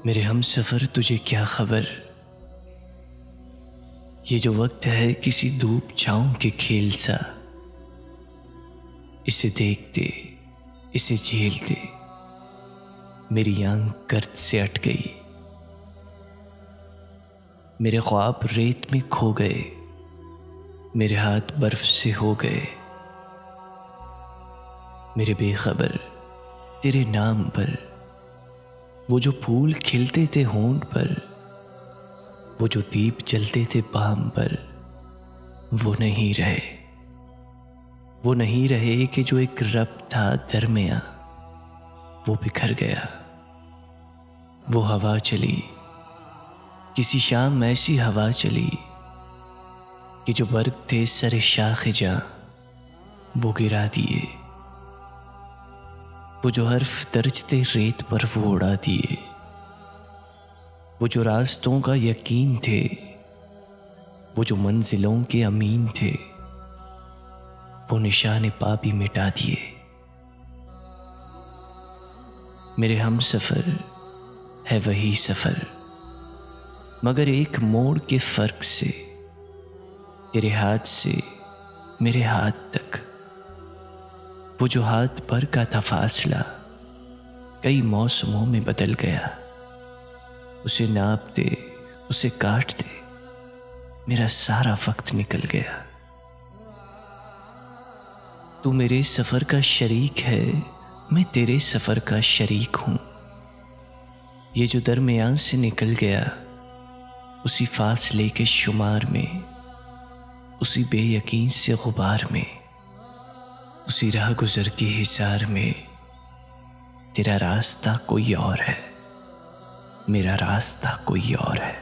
मेरे हम सफ़र तुझे क्या खबर, ये जो वक्त है किसी धूप छाँव के खेल सा। इसे देखते, इसे झेलते मेरी आंख गर्द से अट गई। मेरे ख्वाब रेत में खो गए, मेरे हाथ बर्फ से हो गए। मेरे बेखबर तेरे नाम पर वो जो फूल खिलते थे होंठ पर, वो जो दीप जलते थे बाम पर, वो नहीं रहे। वो नहीं रहे कि जो एक रब था दरमियां, वो बिखर गया। वो हवा चली, किसी शाम ऐसी हवा चली कि जो बर्ग थे सरे शाख जां, वो गिरा दिए। वो जो हर्फ दर्ज थे रेत पर वो उड़ा दिए। वो जो रास्तों का यकीन थे, वो जो मंजिलों के अमीन थे, वो निशान पा भी मिटा दिए। मेरे हम सफ़र है वही सफ़र, मगर एक मोड़ के फ़र्क से, तेरे हाथ से मेरे हाथ तक। वो जो हाथ भर का था फासला, कई मौसमों में बदल गया। उसे नापते, उसे काटते मेरा सारा वक्त निकल गया। तू मेरे सफ़र का शरीक है, मैं तेरे सफ़र का शरीक हूँ। ये जो दरमियान से निकल गया, उसी फासले के शुमार में, उसी बेयकीन से गुबार में, उसी राह गुज़र के हिसार में। तेरा रास्ता कोई और है, मेरा रास्ता कोई और है।